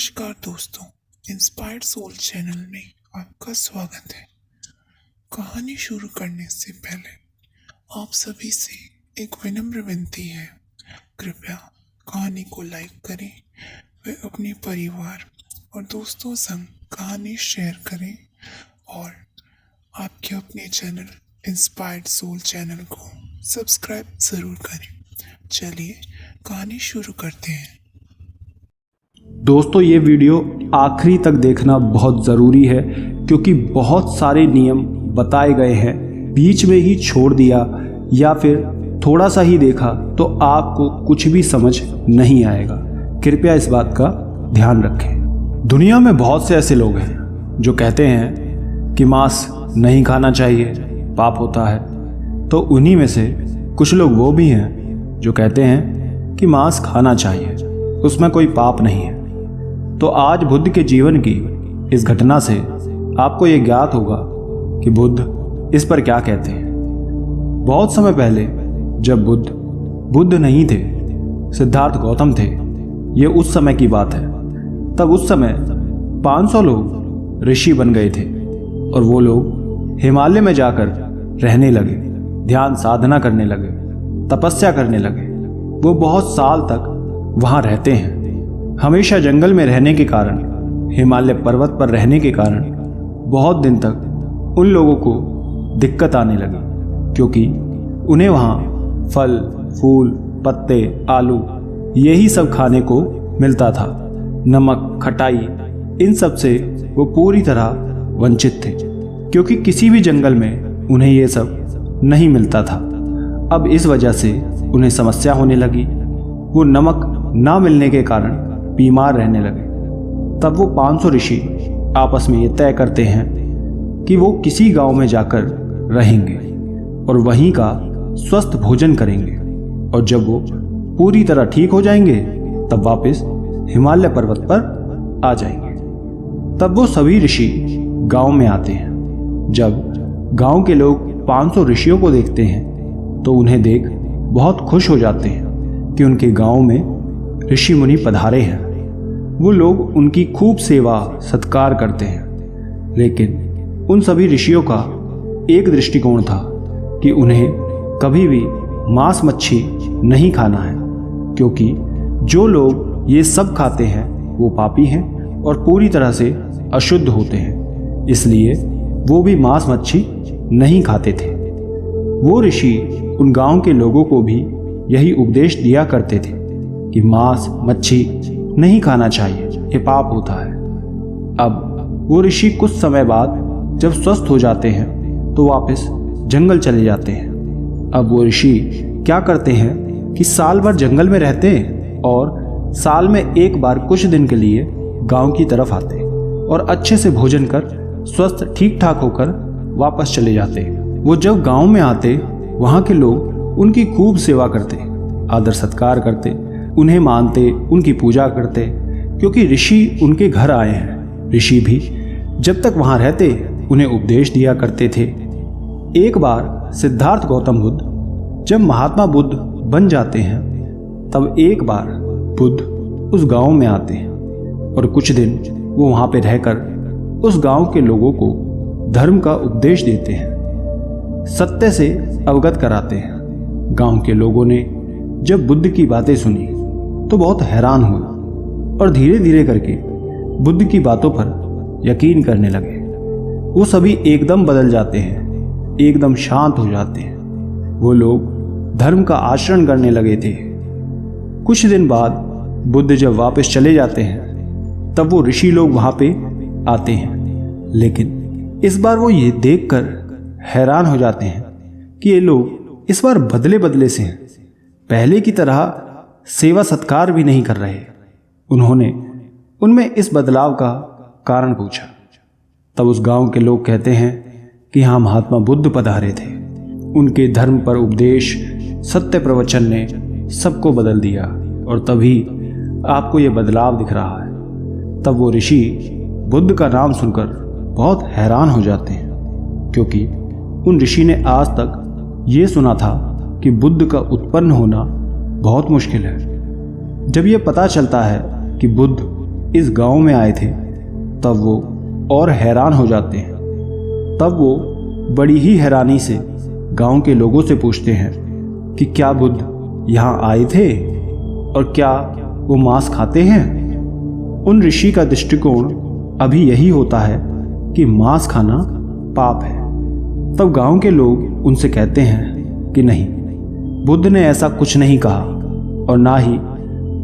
नमस्कार दोस्तों, inspired soul channel में आपका स्वागत है। कहानी शुरू करने से पहले आप सभी से एक विनम्र विनती है, कृपया कहानी को लाइक करें व अपने परिवार और दोस्तों संग कहानी शेयर करें और आपके अपने चैनल इंस्पायर्ड सोल चैनल को सब्सक्राइब ज़रूर करें। चलिए कहानी शुरू करते हैं। दोस्तों, ये वीडियो आखिरी तक देखना बहुत ज़रूरी है क्योंकि बहुत सारे नियम बताए गए हैं। बीच में ही छोड़ दिया या फिर थोड़ा सा ही देखा तो आपको कुछ भी समझ नहीं आएगा। कृपया इस बात का ध्यान रखें। दुनिया में बहुत से ऐसे लोग हैं जो कहते हैं कि मांस नहीं खाना चाहिए, पाप होता है। तो उन्हीं में से कुछ लोग वो भी हैं जो कहते हैं कि मांस खाना चाहिए, उसमें कोई पाप नहीं है। तो आज बुद्ध के जीवन की इस घटना से आपको ये ज्ञात होगा कि बुद्ध इस पर क्या कहते हैं। बहुत समय पहले जब बुद्ध नहीं थे, सिद्धार्थ गौतम थे, ये उस समय की बात है। तब उस समय 500 लोग ऋषि बन गए थे और वो लोग हिमालय में जाकर रहने लगे, ध्यान साधना करने लगे, तपस्या करने लगे। वो बहुत साल तक वहाँ रहते हैं। हमेशा जंगल में रहने के कारण, हिमालय पर्वत पर रहने के कारण बहुत दिन तक उन लोगों को दिक्कत आने लगी क्योंकि उन्हें वहाँ फल, फूल, पत्ते, आलू यही सब खाने को मिलता था। नमक, खटाई, इन सब से वो पूरी तरह वंचित थे क्योंकि किसी भी जंगल में उन्हें ये सब नहीं मिलता था। अब इस वजह से उन्हें समस्या होने लगी। वो नमक ना मिलने के कारण बीमार रहने लगे। तब वो 500 ऋषि आपस में ये तय करते हैं कि वो किसी गांव में जाकर रहेंगे और वहीं का स्वस्थ भोजन करेंगे और जब वो पूरी तरह ठीक हो जाएंगे तब वापस हिमालय पर्वत पर आ जाएंगे। तब वो सभी ऋषि गांव में आते हैं। जब गांव के लोग 500 ऋषियों को देखते हैं तो उन्हें देख बहुत खुश हो जाते हैं कि उनके गांव में ऋषि मुनि पधारे हैं। वो लोग उनकी खूब सेवा सत्कार करते हैं, लेकिन उन सभी ऋषियों का एक दृष्टिकोण था कि उन्हें कभी भी मांस मच्छी नहीं खाना है क्योंकि जो लोग ये सब खाते हैं वो पापी हैं और पूरी तरह से अशुद्ध होते हैं, इसलिए वो भी मांस मच्छी नहीं खाते थे। वो ऋषि उन गांव के लोगों को भी यही उपदेश दिया करते थे कि मांस मच्छी नहीं खाना चाहिए, ये पाप होता है। अब वो ऋषि कुछ समय बाद जब स्वस्थ हो जाते हैं तो वापस जंगल चले जाते हैं। अब वो ऋषि क्या करते हैं कि साल भर जंगल में रहते हैं और साल में एक बार कुछ दिन के लिए गांव की तरफ आते हैं और अच्छे से भोजन कर स्वस्थ ठीक ठाक होकर वापस चले जाते हैं। वो जब गांव में आते, वहाँ के लोग उनकी खूब सेवा करते, आदर सत्कार करते, उन्हें मानते, उनकी पूजा करते क्योंकि ऋषि उनके घर आए हैं। ऋषि भी जब तक वहाँ रहते उन्हें उपदेश दिया करते थे। एक बार सिद्धार्थ गौतम बुद्ध जब महात्मा बुद्ध बन जाते हैं तब एक बार बुद्ध उस गांव में आते हैं और कुछ दिन वो वहाँ पे रहकर उस गांव के लोगों को धर्म का उपदेश देते हैं, सत्य से अवगत कराते हैं। गांव के लोगों ने जब बुद्ध की बातें सुनी तो बहुत हैरान हुए और धीरे धीरे करके बुद्ध की बातों पर यकीन करने लगे। वो सभी एकदम बदल जाते हैं, एकदम शांत हो जाते हैं। वो लोग धर्म का आचरण करने लगे थे। कुछ दिन बाद बुद्ध जब वापस चले जाते हैं तब वो ऋषि लोग वहाँ पे आते हैं, लेकिन इस बार वो ये देखकर हैरान हो जाते हैं कि ये लोग इस बार बदले बदले से हैं, पहले की तरह सेवा सत्कार भी नहीं कर रहे। उन्होंने उनमें इस बदलाव का कारण पूछा। तब उस गांव के लोग कहते हैं कि हाँ, महात्मा बुद्ध पधारे थे, उनके धर्म पर उपदेश, सत्य प्रवचन ने सबको बदल दिया और तभी आपको ये बदलाव दिख रहा है। तब वो ऋषि बुद्ध का नाम सुनकर बहुत हैरान हो जाते हैं क्योंकि उन ऋषि ने आज तक ये सुना था कि बुद्ध का उत्पन्न होना बहुत मुश्किल है। जब ये पता चलता है कि बुद्ध इस गांव में आए थे तब वो और हैरान हो जाते हैं। तब वो बड़ी ही हैरानी से गांव के लोगों से पूछते हैं कि क्या बुद्ध यहाँ आए थे और क्या वो मांस खाते हैं। उन ऋषि का दृष्टिकोण अभी यही होता है कि मांस खाना पाप है। तब गांव के लोग उनसे कहते हैं कि नहीं, बुद्ध ने ऐसा कुछ नहीं कहा और ना ही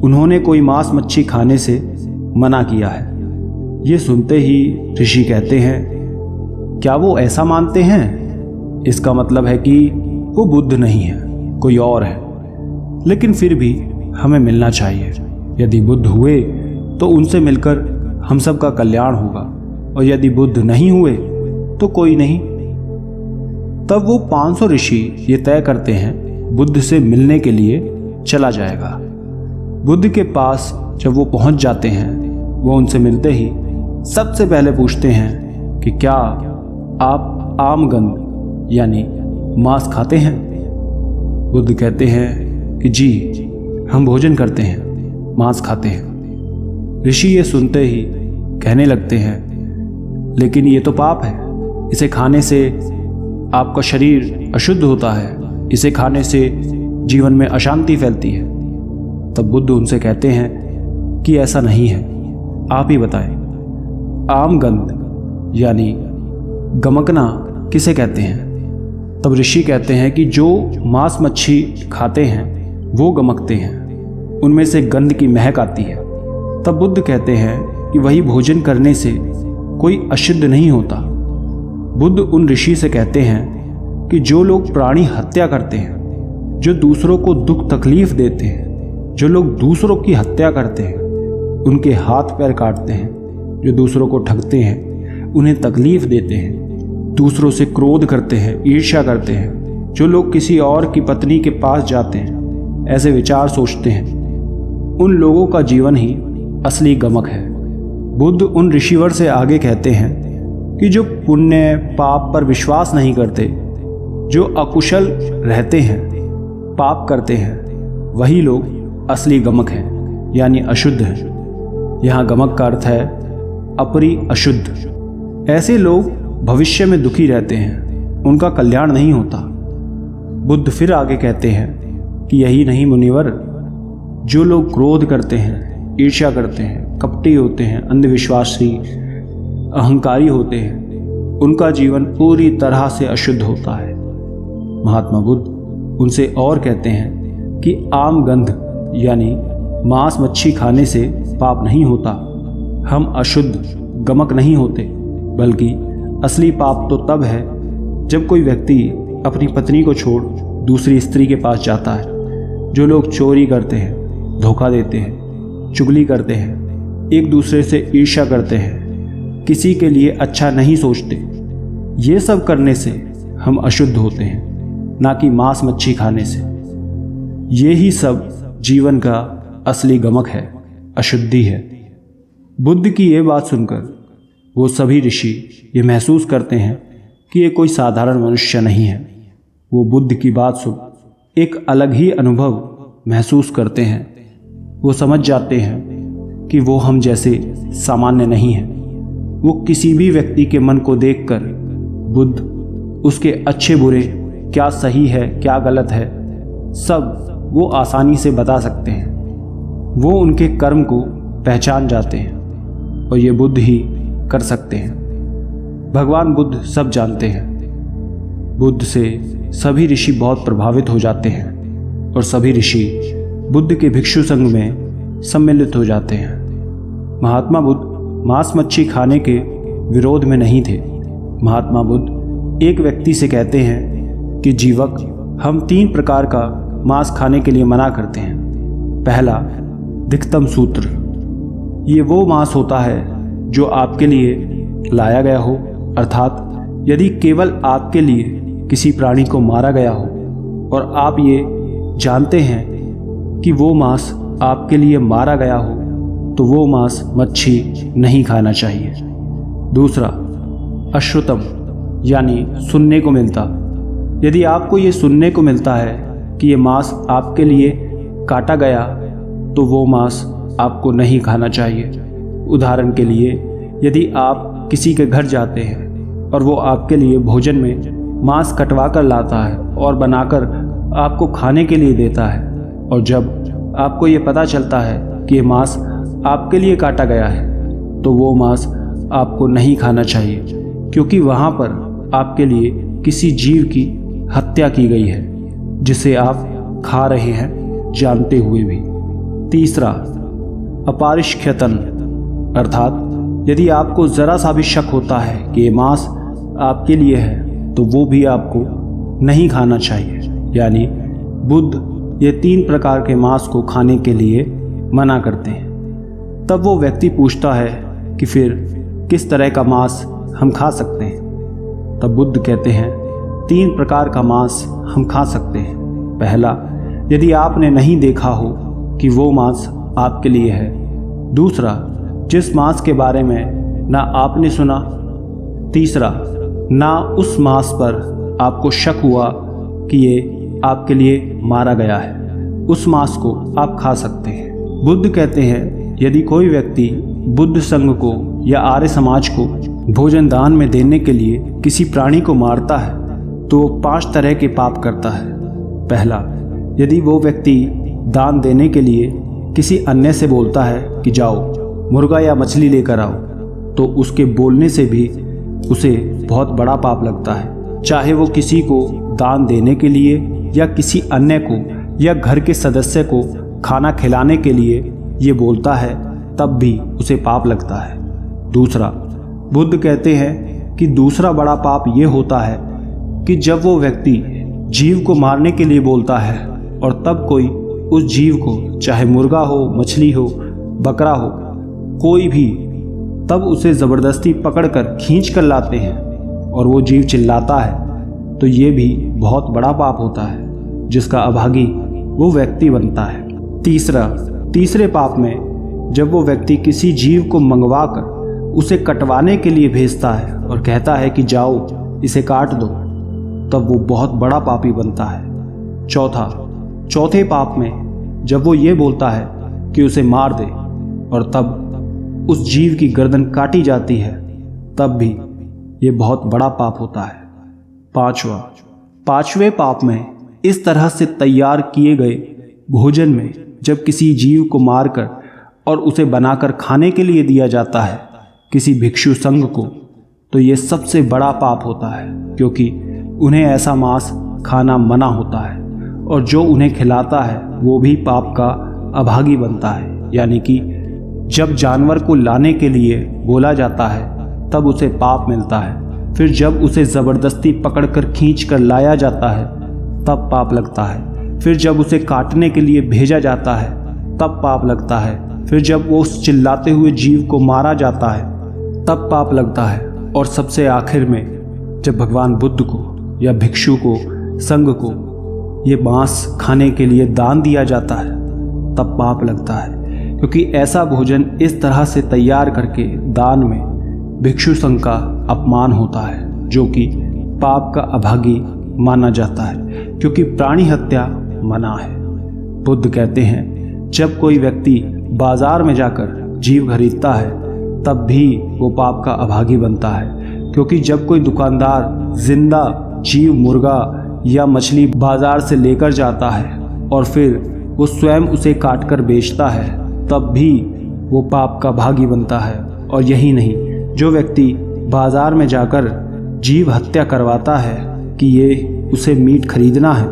उन्होंने कोई मांस मच्छी खाने से मना किया है। ये सुनते ही ऋषि कहते हैं, क्या वो ऐसा मानते हैं? इसका मतलब है कि वो बुद्ध नहीं है, कोई और है। लेकिन फिर भी हमें मिलना चाहिए। यदि बुद्ध हुए तो उनसे मिलकर हम सब का कल्याण होगा, और यदि बुद्ध नहीं हुए तो कोई नहीं। तब वो 500 ऋषि ये तय करते हैं बुद्ध से मिलने के लिए चला जाएगा। बुद्ध के पास जब वो पहुंच जाते हैं, वो उनसे मिलते ही सबसे पहले पूछते हैं कि क्या आप आमगंध यानी मांस खाते हैं? बुद्ध कहते हैं कि जी, हम भोजन करते हैं, मांस खाते हैं। ऋषि ये सुनते ही कहने लगते हैं, लेकिन ये तो पाप है, इसे खाने से आपका शरीर अशुद्ध होता है, इसे खाने से जीवन में अशांति फैलती है। तब बुद्ध उनसे कहते हैं कि ऐसा नहीं है, आप ही बताएं, आमगंध यानी गमकना किसे कहते हैं? तब ऋषि कहते हैं कि जो मांस मच्छी खाते हैं वो गमकते हैं, उनमें से गंध की महक आती है। तब बुद्ध कहते हैं कि वही भोजन करने से कोई अशुद्ध नहीं होता। बुद्ध उन ऋषि से कहते हैं कि जो लोग प्राणी हत्या करते हैं, जो दूसरों को दुख तकलीफ देते हैं, जो लोग दूसरों की हत्या करते हैं, उनके हाथ पैर काटते हैं, जो दूसरों को ठगते हैं, उन्हें तकलीफ देते हैं, दूसरों से क्रोध करते हैं, ईर्ष्या करते हैं, जो लोग किसी और की पत्नी के पास जाते हैं, ऐसे विचार सोचते हैं, उन लोगों का जीवन ही असली गमक है। बुद्ध उन ऋषिवर से आगे कहते हैं कि जो पुण्य पाप पर विश्वास नहीं करते, जो अकुशल रहते हैं, पाप करते हैं, वही लोग असली गमक हैं, यानी अशुद्ध हैं। यहाँ गमक का अर्थ है अपरि अशुद्ध। ऐसे लोग भविष्य में दुखी रहते हैं, उनका कल्याण नहीं होता। बुद्ध फिर आगे कहते हैं कि यही नहीं मुनिवर, जो लोग क्रोध करते हैं, ईर्ष्या करते हैं, कपटी होते हैं, अंधविश्वासी, अहंकारी होते हैं, उनका जीवन पूरी तरह से अशुद्ध होता है। महात्मा बुद्ध उनसे और कहते हैं कि आमगंध यानी मांस मच्छी खाने से पाप नहीं होता। हम अशुद्ध गमक नहीं होते, बल्कि असली पाप तो तब है जब कोई व्यक्ति अपनी पत्नी को छोड़ दूसरी स्त्री के पास जाता है। जो लोग चोरी करते हैं, धोखा देते हैं, चुगली करते हैं, एक दूसरे से ईर्ष्या करते हैं, किसी के लिए अच्छा नहीं सोचते, ये सब करने से हम अशुद्ध होते हैं, ना कि मांस मच्छी खाने से। ये ही सब जीवन का असली गमक है, अशुद्धि है। बुद्ध की ये बात सुनकर वो सभी ऋषि ये महसूस करते हैं कि ये कोई साधारण मनुष्य नहीं है। वो बुद्ध की बात सुन एक अलग ही अनुभव महसूस करते हैं। वो समझ जाते हैं कि वो हम जैसे सामान्य नहीं हैं। वो किसी भी व्यक्ति के मन को देखकर बुद्ध उसके अच्छे बुरे, क्या सही है क्या गलत है, सब वो आसानी से बता सकते हैं। वो उनके कर्म को पहचान जाते हैं और ये बुद्ध ही कर सकते हैं। भगवान बुद्ध सब जानते हैं। बुद्ध से सभी ऋषि बहुत प्रभावित हो जाते हैं और सभी ऋषि बुद्ध के भिक्षु संघ में सम्मिलित हो जाते हैं। महात्मा बुद्ध मांस मच्छी खाने के विरोध में नहीं थे। महात्मा बुद्ध एक व्यक्ति से कहते हैं कि जीवक, हम 3 प्रकार का मांस खाने के लिए मना करते हैं। पहला, धिक्तम सूत्र। ये वो मांस होता है जो आपके लिए लाया गया हो, अर्थात यदि केवल आपके लिए किसी प्राणी को मारा गया हो और आप ये जानते हैं कि वो मांस आपके लिए मारा गया हो, तो वो मांस मच्छी नहीं खाना चाहिए। दूसरा, अश्रुतम, यानी सुनने को मिलता। यदि आपको ये सुनने को मिलता है कि ये मांस आपके लिए काटा गया, तो वो मांस आपको नहीं खाना चाहिए। उदाहरण के लिए, यदि आप किसी के घर जाते हैं और वो आपके लिए भोजन में मांस कटवा कर लाता है और बनाकर आपको खाने के लिए देता है, और जब आपको ये पता चलता है कि ये मांस आपके लिए काटा गया है, तो वो मांस आपको नहीं खाना चाहिए, क्योंकि वहाँ पर आपके लिए किसी जीव की हत्या की गई है जिसे आप खा रहे हैं जानते हुए भी। तीसरा, अपरिष्कृतन, अर्थात यदि आपको ज़रा सा भी शक होता है कि ये मांस आपके लिए है तो वो भी आपको नहीं खाना चाहिए। यानी बुद्ध ये 3 प्रकार के मांस को खाने के लिए मना करते हैं। तब वो व्यक्ति पूछता है कि फिर किस तरह का मांस हम खा सकते हैं? तब बुद्ध कहते हैं 3 प्रकार का मांस हम खा सकते हैं। पहला, यदि आपने नहीं देखा हो कि वो मांस आपके लिए है। दूसरा, जिस मांस के बारे में ना आपने सुना। तीसरा, ना उस मांस पर आपको शक हुआ कि ये आपके लिए मारा गया है, उस मांस को आप खा सकते हैं। बुद्ध कहते हैं यदि कोई व्यक्ति बुद्ध संघ को या आर्य समाज को भोजन दान में देने के लिए किसी प्राणी को मारता है तो 5 तरह के पाप करता है। पहला, यदि वो व्यक्ति दान देने के लिए किसी अन्य से बोलता है कि जाओ मुर्गा या मछली लेकर आओ, तो उसके बोलने से भी उसे बहुत बड़ा पाप लगता है। चाहे वो किसी को दान देने के लिए या किसी अन्य को या घर के सदस्य को खाना खिलाने के लिए ये बोलता है, तब भी उसे पाप लगता है। दूसरा, बुद्ध कहते हैं कि दूसरा बड़ा पाप ये होता है कि जब वो व्यक्ति जीव को मारने के लिए बोलता है और तब कोई उस जीव को, चाहे मुर्गा हो, मछली हो, बकरा हो, कोई भी, तब उसे ज़बरदस्ती पकड़कर खींच कर लाते हैं और वो जीव चिल्लाता है, तो ये भी बहुत बड़ा पाप होता है जिसका अभागी वो व्यक्ति बनता है। तीसरे पाप में जब वो व्यक्ति किसी जीव को मंगवा कर उसे कटवाने के लिए भेजता है और कहता है कि जाओ इसे काट दो, तब वो बहुत बड़ा पापी बनता है। चौथे पाप में जब वो ये बोलता है कि उसे मार दे और तब उस जीव की गर्दन काटी जाती है, तब भी ये बहुत बड़ा पाप होता है। पांचवें पाप में इस तरह से तैयार किए गए भोजन में जब किसी जीव को मारकर और उसे बनाकर खाने के लिए दिया जाता है किसी भिक्षु संघ को, तो ये सबसे बड़ा पाप होता है, क्योंकि उन्हें ऐसा मांस खाना मना होता है और जो उन्हें खिलाता है वो भी पाप का अभागी बनता है। यानी कि जब जानवर को लाने के लिए बोला जाता है तब उसे पाप मिलता है, फिर जब उसे ज़बरदस्ती पकड़कर खींच कर लाया जाता है तब पाप लगता है, फिर जब उसे काटने के लिए भेजा जाता है तब पाप लगता है, फिर जब वो उस चिल्लाते हुए जीव को मारा जाता है तब पाप लगता है, और सबसे आखिर में जब भगवान बुद्ध को या भिक्षु को, संघ को ये मांस खाने के लिए दान दिया जाता है तब पाप लगता है, क्योंकि ऐसा भोजन इस तरह से तैयार करके दान में भिक्षु संघ का अपमान होता है, जो कि पाप का अभागी माना जाता है, क्योंकि प्राणी हत्या मना है। बुद्ध कहते हैं जब कोई व्यक्ति बाजार में जाकर जीव खरीदता है तब भी वो पाप का अभागी बनता है, क्योंकि जब कोई दुकानदार जिंदा जीव मुर्गा या मछली बाजार से लेकर जाता है और फिर वो स्वयं उसे काटकर बेचता है तब भी वो पाप का भागी बनता है। और यही नहीं, जो व्यक्ति बाजार में जाकर जीव हत्या करवाता है कि ये उसे मीट खरीदना है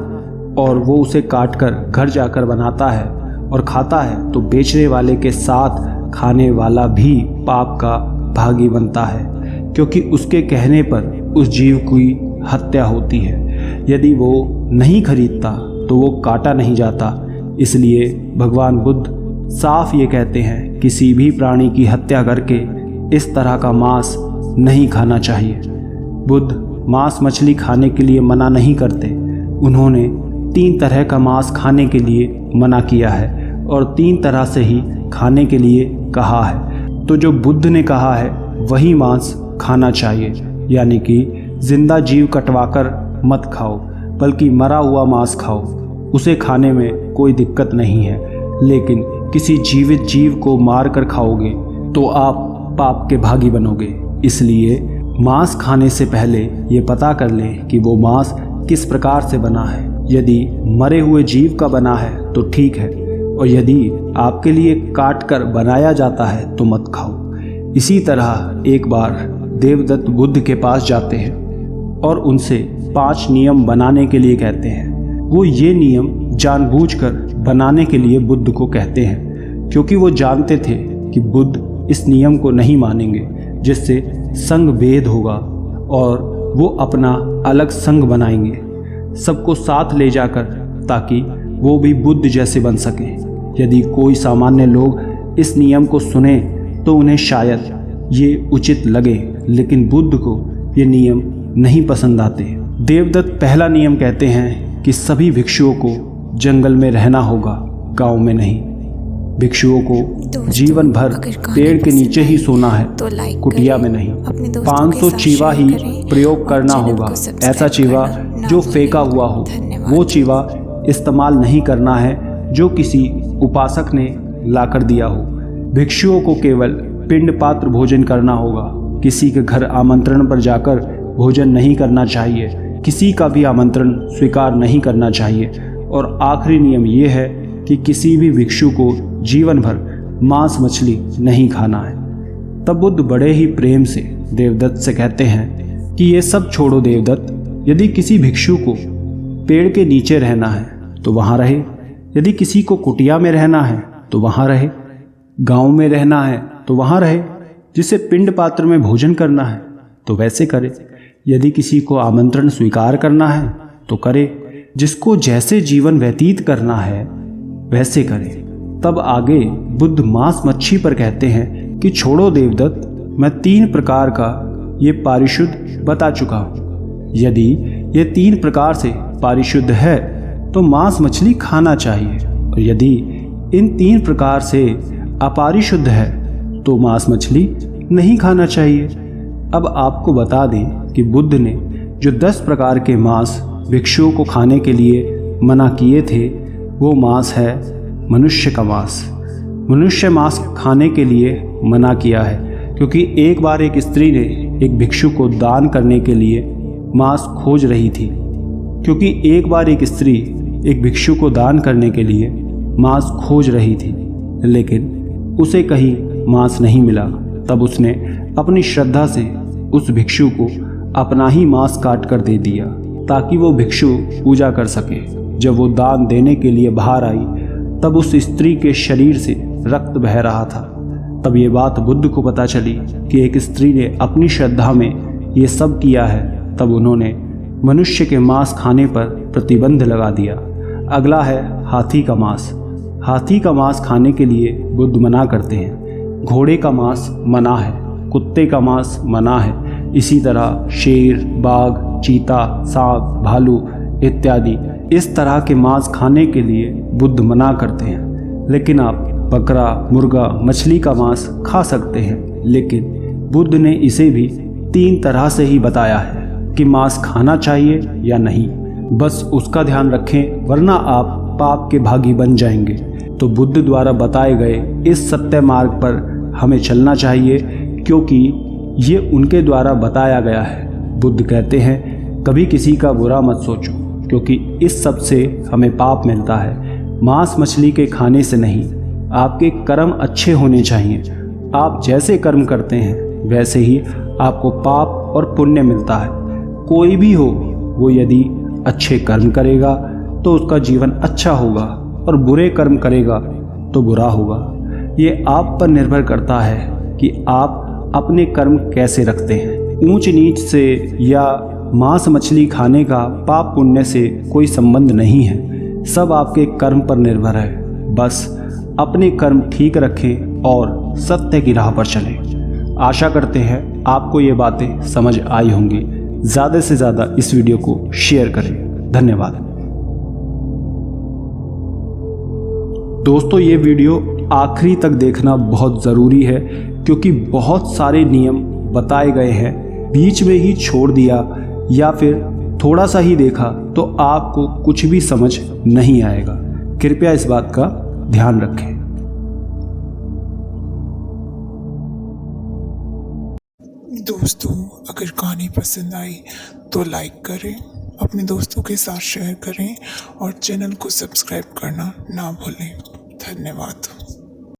और वो उसे काटकर घर जाकर बनाता है और खाता है, तो बेचने वाले के साथ खाने वाला भी पाप का भागी बनता है, क्योंकि उसके कहने पर उस जीव की हत्या होती है। यदि वो नहीं खरीदता तो वो काटा नहीं जाता। इसलिए भगवान बुद्ध साफ ये कहते हैं किसी भी प्राणी की हत्या करके इस तरह का मांस नहीं खाना चाहिए। बुद्ध मांस मछली खाने के लिए मना नहीं करते, उन्होंने 3 तरह का मांस खाने के लिए मना किया है और 3 तरह से ही खाने के लिए कहा है। तो जो बुद्ध ने कहा है वही मांस खाना चाहिए, यानी कि जिंदा जीव कटवाकर मत खाओ, बल्कि मरा हुआ मांस खाओ। उसे खाने में कोई दिक्कत नहीं है, लेकिन किसी जीवित जीव को मार कर खाओगे तो आप पाप के भागी बनोगे। इसलिए मांस खाने से पहले ये पता कर लें कि वो मांस किस प्रकार से बना है। यदि मरे हुए जीव का बना है तो ठीक है, और यदि आपके लिए काट कर बनाया जाता है तो मत खाओ। इसी तरह एक बार देवदत्त बुद्ध के पास जाते हैं और उनसे 5 नियम बनाने के लिए कहते हैं। वो ये नियम जानबूझकर बनाने के लिए बुद्ध को कहते हैं, क्योंकि वो जानते थे कि बुद्ध इस नियम को नहीं मानेंगे, जिससे संघ भेद होगा और वो अपना अलग संघ बनाएंगे, सबको साथ ले जाकर, ताकि वो भी बुद्ध जैसे बन सके। यदि कोई सामान्य लोग इस नियम को सुने तो उन्हें शायद ये उचित लगे, लेकिन बुद्ध को ये नियम नहीं पसंद आते। देवदत्त पहला नियम कहते हैं कि सभी भिक्षुओं को जंगल में रहना होगा, गांव में नहीं। भिक्षुओं को जीवन भर पेड़ के नीचे ही सोना है, कुटिया में नहीं। 500 चीवा ही प्रयोग करना होगा। ऐसा चीवा जो फेंका हुआ हो, वो चीवा इस्तेमाल नहीं करना है जो किसी उपासक ने लाकर दिया हो। भिक्षुओं को केवल पिंड पात्र भोजन करना होगा। किसी के घर आमंत्रण पर जाकर भोजन नहीं करना चाहिए। किसी का भी आमंत्रण स्वीकार नहीं करना चाहिए। और आखिरी नियम ये है कि किसी भी भिक्षु को जीवन भर मांस मछली नहीं खाना है। तब बुद्ध बड़े ही प्रेम से देवदत्त से कहते हैं कि ये सब छोड़ो देवदत्त, यदि किसी भिक्षु को पेड़ के नीचे रहना है तो वहाँ रहे, यदि किसी को कुटिया में रहना है तो वहाँ रहे, गांव में रहना है तो वहाँ रहे, जिसे पिंड पात्र में भोजन करना है तो वैसे करे, यदि किसी को आमंत्रण स्वीकार करना है तो करे, जिसको जैसे जीवन व्यतीत करना है वैसे करे। तब आगे बुद्ध मांस मच्छी पर कहते हैं कि छोड़ो देवदत्त, मैं 3 प्रकार का ये पारिशुद्ध बता चुका हूँ। यदि ये 3 प्रकार से पारिशुद्ध है तो मांस मछली खाना चाहिए, और यदि इन 3 प्रकार से अपारिशुद्ध है तो मांस मछली नहीं खाना चाहिए। अब आपको बता दें कि बुद्ध ने जो 10 प्रकार के मांस भिक्षुओं को खाने के लिए मना किए थे, वो मांस है मनुष्य का मांस। मनुष्य मांस खाने के लिए मना किया है, क्योंकि एक बार एक स्त्री ने एक भिक्षु को दान करने के लिए मांस खोज रही थी। क्योंकि एक बार एक स्त्री एक भिक्षु को दान करने के लिए मांस खोज रही थी, लेकिन उसे कहीं मांस नहीं मिला। तब उसने अपनी श्रद्धा से उस भिक्षु को अपना ही मांस काट कर दे दिया, ताकि वो भिक्षु पूजा कर सके। जब वो दान देने के लिए बाहर आई, तब उस स्त्री के शरीर से रक्त बह रहा था। तब ये बात बुद्ध को पता चली कि एक स्त्री ने अपनी श्रद्धा में ये सब किया है। तब उन्होंने मनुष्य के मांस खाने पर प्रतिबंध लगा दिया। अगला है हाथी का मांस। हाथी का मांस खाने के लिए बुद्ध मना करते हैं। घोड़े का मांस मना है, कुत्ते का मांस मना है। इसी तरह शेर, बाघ, चीता, सांप, भालू इत्यादि इस तरह के मांस खाने के लिए बुद्ध मना करते हैं। लेकिन आप बकरा, मुर्गा, मछली का मांस खा सकते हैं। लेकिन बुद्ध ने इसे भी 3 तरह से ही बताया है कि मांस खाना चाहिए या नहीं। बस उसका ध्यान रखें, वरना आप पाप के भागी बन जाएंगे। तो बुद्ध द्वारा बताए गए इस सत्य मार्ग पर हमें चलना चाहिए, क्योंकि ये उनके द्वारा बताया गया है। बुद्ध कहते हैं कभी किसी का बुरा मत सोचो, क्योंकि इस सब से हमें पाप मिलता है। मांस मछली के खाने से नहीं, आपके कर्म अच्छे होने चाहिए। आप जैसे कर्म करते हैं वैसे ही आपको पाप और पुण्य मिलता है। कोई भी हो, वो यदि अच्छे कर्म करेगा तो उसका जीवन अच्छा होगा, और बुरे कर्म करेगा तो बुरा होगा। ये आप पर निर्भर करता है कि आप अपने कर्म कैसे रखते हैं। ऊंच नीच से या मांस मछली खाने का पाप पुण्य से कोई संबंध नहीं है। सब आपके कर्म पर निर्भर है। बस अपने कर्म ठीक रखें और सत्य की राह पर चलें। आशा करते हैं आपको ये बातें समझ आई होंगी। ज़्यादा से ज़्यादा इस वीडियो को शेयर करें। धन्यवाद। दोस्तों, ये वीडियो आखिरी तक देखना बहुत ज़रूरी है, क्योंकि बहुत सारे नियम बताए गए हैं। बीच में ही छोड़ दिया या फिर थोड़ा सा ही देखा तो आपको कुछ भी समझ नहीं आएगा। कृपया इस बात का ध्यान रखें। दोस्तों, अगर कहानी पसंद आई तो लाइक करें, अपने दोस्तों के साथ शेयर करें और चैनल को सब्सक्राइब करना ना भूलें। धन्यवाद।